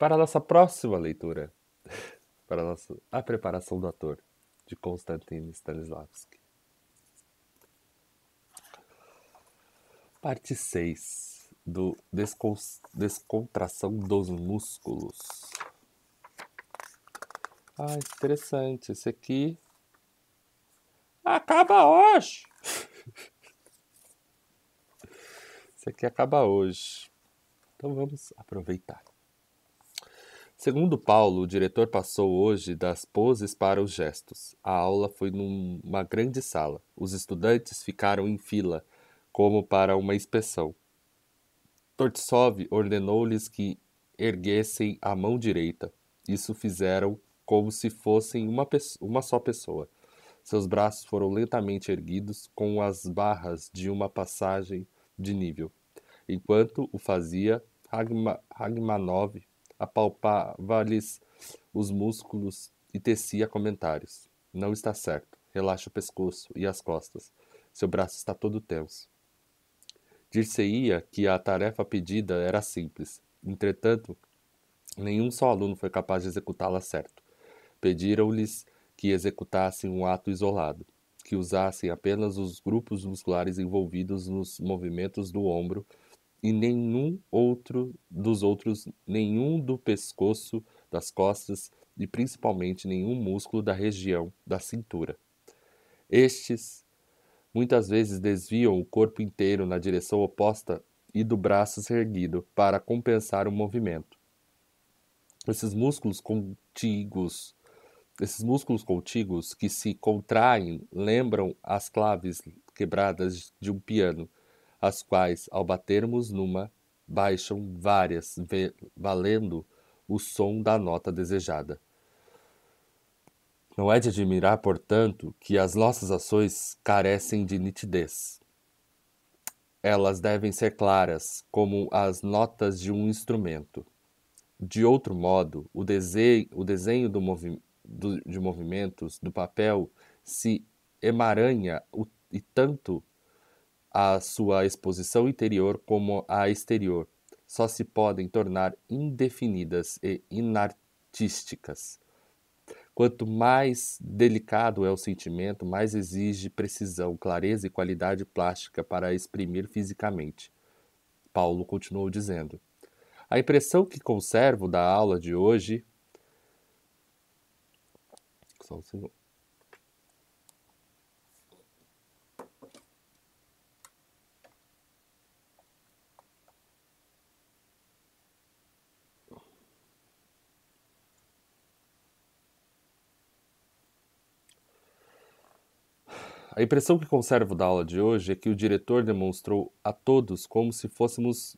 para a nossa próxima leitura, para a preparação do ator, de Konstantin Stanislavski. Parte 6 do Descontração dos Músculos. Ah, interessante. Esse aqui acaba hoje. Esse aqui acaba hoje. Então vamos aproveitar. Segundo Paulo, o diretor passou hoje das poses para os gestos. A aula foi numa grande sala. Os estudantes ficaram em fila, como para uma inspeção. Tortsov ordenou-lhes que erguessem a mão direita. Isso fizeram como se fossem uma só pessoa. Seus braços foram lentamente erguidos com as barras de uma passagem de nível. Enquanto o fazia, Ragmanov apalpava-lhes os músculos e tecia comentários. Não está certo. Relaxa o pescoço e as costas. Seu braço está todo tenso. Dir-se-ia que a tarefa pedida era simples. Entretanto, nenhum só aluno foi capaz de executá-la certo. Pediram-lhes que executassem um ato isolado, que usassem apenas os grupos musculares envolvidos nos movimentos do ombro e nenhum do pescoço, das costas e principalmente nenhum músculo da região da cintura. Estes muitas vezes desviam o corpo inteiro na direção oposta e do braço erguido para compensar o movimento. Esses músculos contíguos que se contraem lembram as claves quebradas de um piano, as quais, ao batermos numa, baixam várias, valendo o som da nota desejada. Não é de admirar, portanto, que as nossas ações carecem de nitidez. Elas devem ser claras, como as notas de um instrumento. De outro modo, o desenho de movimentos do papel se emaranha e tanto a sua exposição interior como a exterior só se podem tornar indefinidas e inartísticas. Quanto mais delicado é o sentimento, mais exige precisão, clareza e qualidade plástica para exprimir fisicamente. Paulo continuou dizendo. A impressão que conservo da aula de hoje... Só um segundo. A impressão que conservo da aula de hoje é que o diretor demonstrou a todos como se fôssemos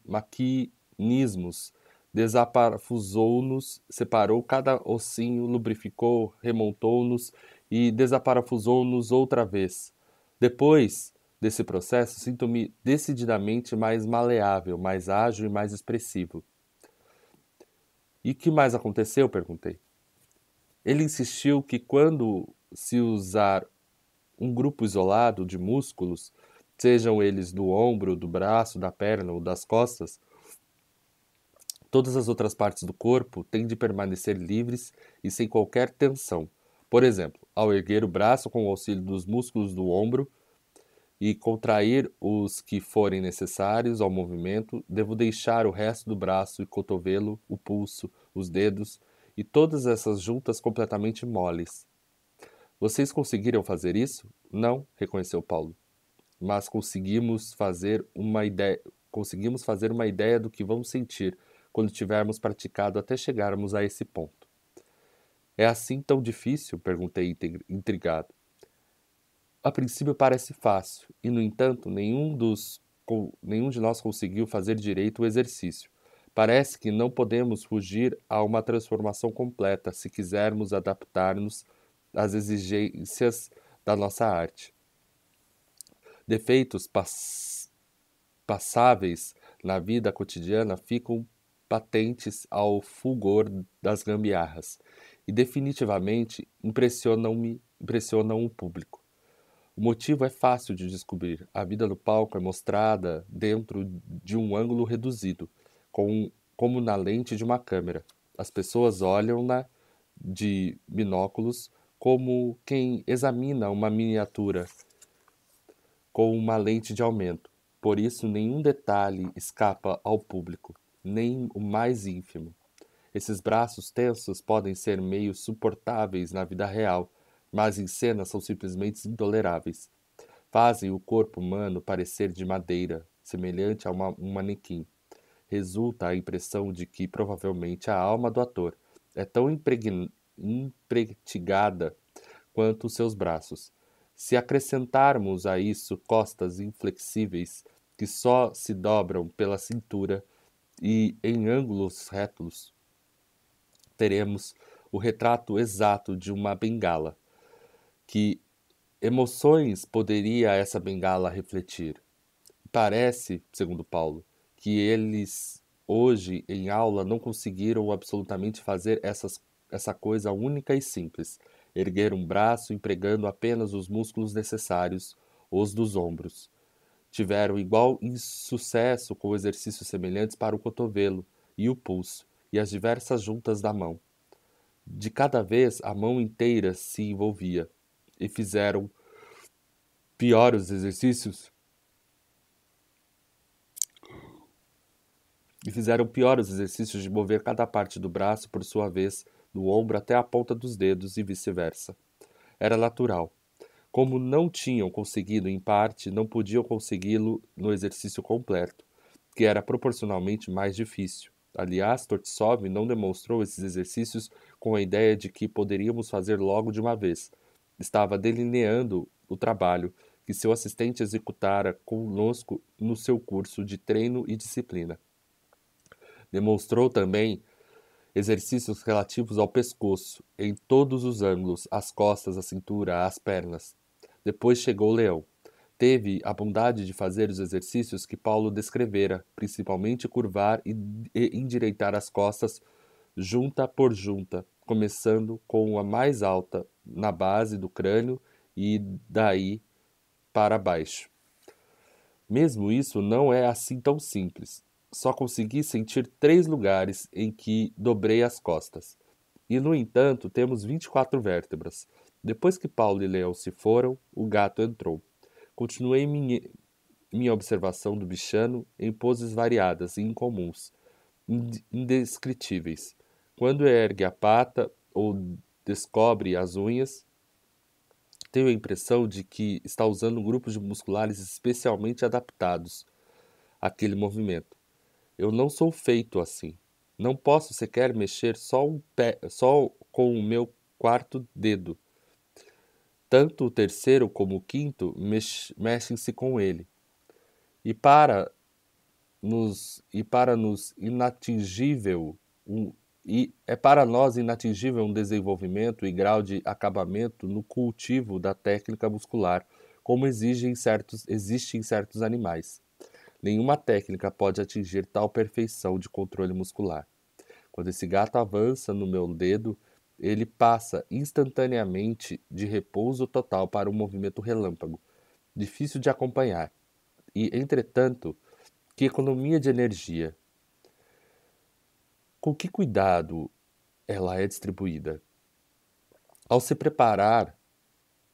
maquinismos, desaparafusou-nos, separou cada ossinho, lubrificou, remontou-nos e desaparafusou-nos outra vez. Depois desse processo, sinto-me decididamente mais maleável, mais ágil e mais expressivo. E o que mais aconteceu? Perguntei. Ele insistiu que quando se usar um grupo isolado de músculos, sejam eles do ombro, do braço, da perna ou das costas, todas as outras partes do corpo têm de permanecer livres e sem qualquer tensão. Por exemplo, ao erguer o braço com o auxílio dos músculos do ombro e contrair os que forem necessários ao movimento, devo deixar o resto do braço e cotovelo, o pulso, os dedos e todas essas juntas completamente moles. Vocês conseguiram fazer isso? Não, reconheceu Paulo. Mas conseguimos fazer uma ideia do que vamos sentir quando tivermos praticado até chegarmos a esse ponto. É assim tão difícil? Perguntei intrigado. A princípio parece fácil, e no entanto nenhum de nós conseguiu fazer direito o exercício. Parece que não podemos fugir a uma transformação completa se quisermos adaptar-nos às exigências da nossa arte. Defeitos passáveis na vida cotidiana ficam patentes ao fulgor das gambiarras e definitivamente impressionam o público. O motivo é fácil de descobrir. A vida no palco é mostrada dentro de um ângulo reduzido, com como na lente de uma câmera. As pessoas olham-na de binóculos como quem examina uma miniatura com uma lente de aumento. Por isso, nenhum detalhe escapa ao público, nem o mais ínfimo. Esses braços tensos podem ser meio suportáveis na vida real, mas em cena são simplesmente intoleráveis. Fazem o corpo humano parecer de madeira, semelhante a um manequim. Resulta a impressão de que, provavelmente, a alma do ator é tão empretigada quanto os seus braços. Se acrescentarmos a isso costas inflexíveis que só se dobram pela cintura e em ângulos retos, teremos o retrato exato de uma bengala. Que emoções poderia essa bengala refletir? Parece, segundo Paulo, que eles hoje em aula não conseguiram absolutamente fazer essa coisa única e simples: erguer um braço empregando apenas os músculos necessários, os dos ombros. Tiveram igual insucesso com exercícios semelhantes para o cotovelo e o pulso e as diversas juntas da mão. De cada vez a mão inteira se envolvia e fizeram pior os exercícios de mover cada parte do braço por sua vez, do ombro até a ponta dos dedos e vice-versa. Era natural. Como não tinham conseguido em parte, não podiam consegui-lo no exercício completo, que era proporcionalmente mais difícil. Aliás, Tortsov não demonstrou esses exercícios com a ideia de que poderíamos fazer logo de uma vez. Estava delineando o trabalho que seu assistente executara conosco no seu curso de treino e disciplina. Demonstrou também exercícios relativos ao pescoço, em todos os ângulos, as costas, a cintura, as pernas. Depois chegou o leão. Teve a bondade de fazer os exercícios que Paulo descrevera, principalmente curvar e endireitar as costas junta por junta, começando com a mais alta, na base do crânio e daí para baixo. Mesmo isso não é assim tão simples. Só consegui sentir 3 lugares em que dobrei as costas. E, no entanto, temos 24 vértebras. Depois que Paulo e Leão se foram, o gato entrou. Continuei minha observação do bichano em poses variadas e incomuns, indescritíveis. Quando ergue a pata ou descobre as unhas, tenho a impressão de que está usando grupos musculares especialmente adaptados àquele movimento. Eu não sou feito assim. Não posso sequer mexer só com o meu quarto dedo. Tanto o terceiro como o quinto mexem-se com ele. E é para nós inatingível um desenvolvimento e grau de acabamento no cultivo da técnica muscular, como existe em certos animais. Nenhuma técnica pode atingir tal perfeição de controle muscular. Quando esse gato avança no meu dedo, ele passa instantaneamente de repouso total para um movimento relâmpago, difícil de acompanhar. E, entretanto, que economia de energia! Com que cuidado ela é distribuída? Ao se preparar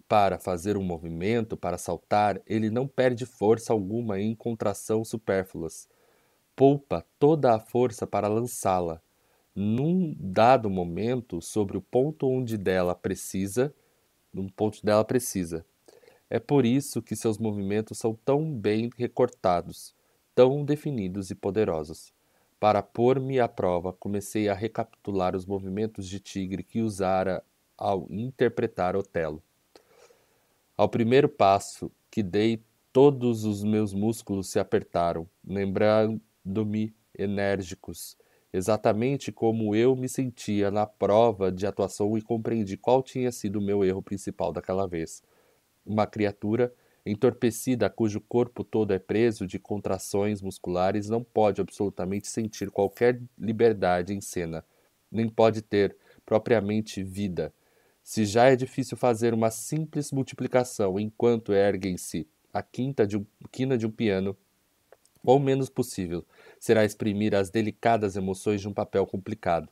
para fazer um movimento, para saltar, ele não perde força alguma em contração supérfluas. Poupa toda a força para lançá-la, num dado momento, sobre o ponto onde dela precisa, É por isso que seus movimentos são tão bem recortados, tão definidos e poderosos. Para pôr-me à prova, comecei a recapitular os movimentos de tigre que usara ao interpretar Otelo. Ao primeiro passo que dei, todos os meus músculos se apertaram, lembrando-me enérgicos, exatamente como eu me sentia na prova de atuação e compreendi qual tinha sido o meu erro principal daquela vez. Uma criatura entorpecida cujo corpo todo é preso de contrações musculares não pode absolutamente sentir qualquer liberdade em cena, nem pode ter propriamente vida. Se já é difícil fazer uma simples multiplicação enquanto erguem-se a quina de um piano, Qual menos possível será exprimir as delicadas emoções de um papel complicado.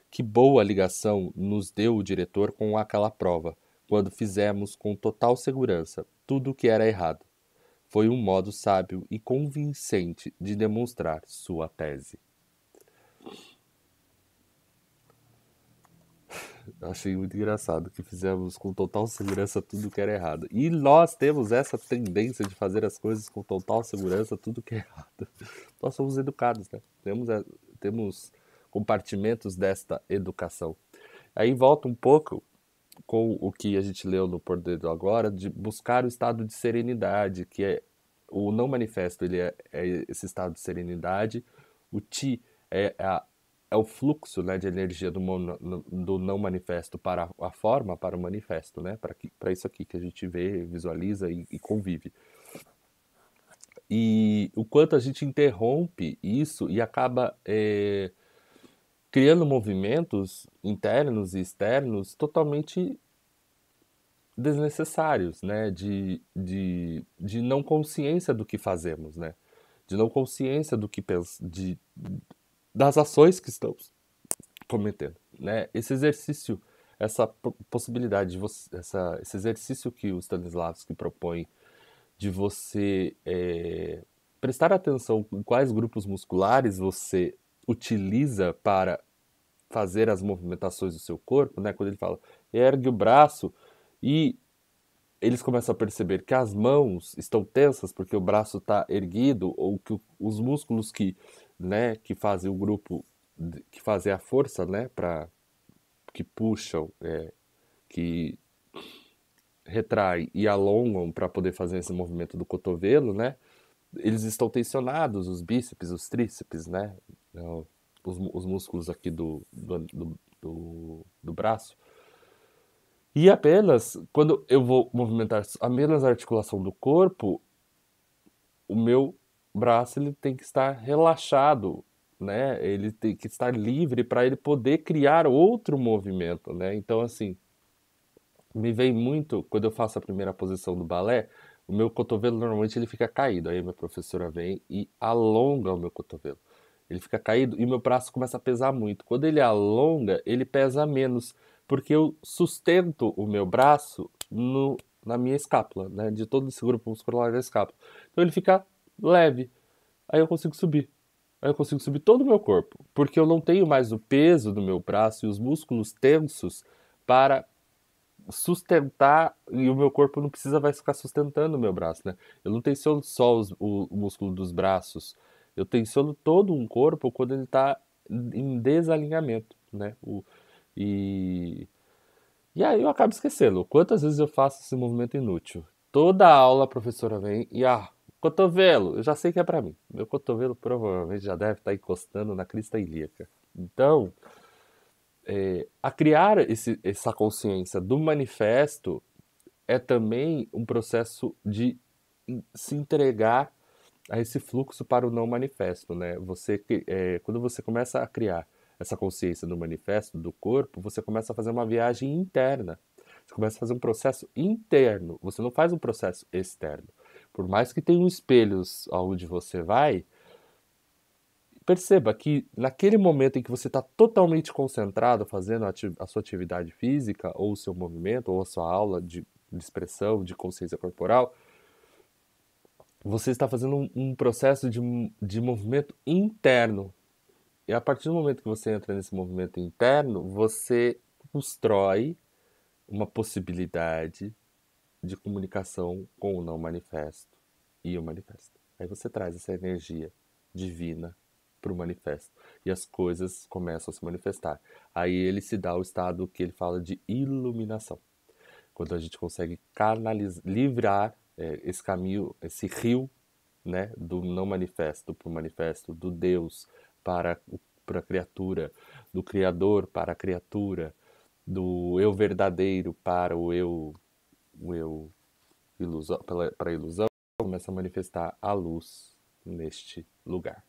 Que boa ligação nos deu o diretor com aquela prova, quando fizemos com total segurança tudo o que era errado. Foi um modo sábio e convincente de demonstrar sua tese. Eu achei muito engraçado que fizemos com total segurança tudo que era errado. E nós temos essa tendência de fazer as coisas com total segurança tudo que é errado. Nós somos educados, né? Temos compartimentos desta educação. Aí volta um pouco com o que a gente leu no Poder do Agora, de buscar o estado de serenidade, que é o não manifesto, ele é esse estado de serenidade. O Ti é o fluxo, né, de energia do não manifesto para a forma, para o manifesto, né, para isso aqui que a gente vê, visualiza e convive. E o quanto a gente interrompe isso e acaba criando movimentos internos e externos totalmente desnecessários, né? De não consciência do que fazemos, né? De não consciência do que das ações que estamos cometendo, né? Esse exercício, essa possibilidade de você, esse exercício que o Stanislavski propõe de você prestar atenção em quais grupos musculares você utiliza para fazer as movimentações do seu corpo, né? Quando ele fala ergue o braço e eles começam a perceber que as mãos estão tensas porque o braço está erguido ou que os músculos né, que fazem o grupo, que fazem a força, né, que puxam, que retraem e alongam para poder fazer esse movimento do cotovelo, né, eles estão tensionados, os bíceps, os tríceps, né, os músculos aqui do braço. E apenas, quando eu vou movimentar apenas a articulação do corpo, o meu braço ele tem que estar relaxado, né? Ele tem que estar livre para ele poder criar outro movimento, né? Então, assim, me vem muito, quando eu faço a primeira posição do balé, o meu cotovelo normalmente ele fica caído. Aí a minha professora vem e alonga o meu cotovelo. Ele fica caído e o meu braço começa a pesar muito. Quando ele alonga, ele pesa menos, porque eu sustento o meu braço na minha escápula, né? De todo esse grupo muscular da escápula. Então ele fica leve. Aí eu consigo subir. Aí eu consigo subir todo o meu corpo, porque eu não tenho mais o peso do meu braço e os músculos tensos para sustentar, e o meu corpo não precisa mais ficar sustentando o meu braço, né? Eu não tensiono só o músculo dos braços, eu tensiono todo um corpo quando ele está em desalinhamento, né? E, e aí eu acabo esquecendo. Quantas vezes eu faço esse movimento inútil? Toda aula a professora vem e, cotovelo, eu já sei que é para mim. Meu cotovelo provavelmente já deve estar encostando na crista ilíaca. Então, a criar essa consciência do manifesto é também um processo de se entregar a esse fluxo para o não manifesto, né? Quando você começa a criar essa consciência do manifesto do corpo, você começa a fazer uma viagem interna. Você começa a fazer um processo interno. Você não faz um processo externo. Por mais que tenham espelhos aonde você vai, perceba que naquele momento em que você está totalmente concentrado fazendo a sua atividade física, ou o seu movimento, ou a sua aula de expressão, de consciência corporal, você está fazendo um processo de movimento interno. E a partir do momento que você entra nesse movimento interno, você constrói uma possibilidade de comunicação com o não manifesto e o manifesto. Aí você traz essa energia divina para o manifesto e as coisas começam a se manifestar. Aí ele se dá o estado que ele fala de iluminação, quando a gente consegue canalizar, livrar esse caminho, esse rio, né, do não manifesto para o manifesto, do Deus para a criatura, do Criador para a criatura, do eu verdadeiro para o eu ilusão, para a ilusão, começa a manifestar a luz neste lugar.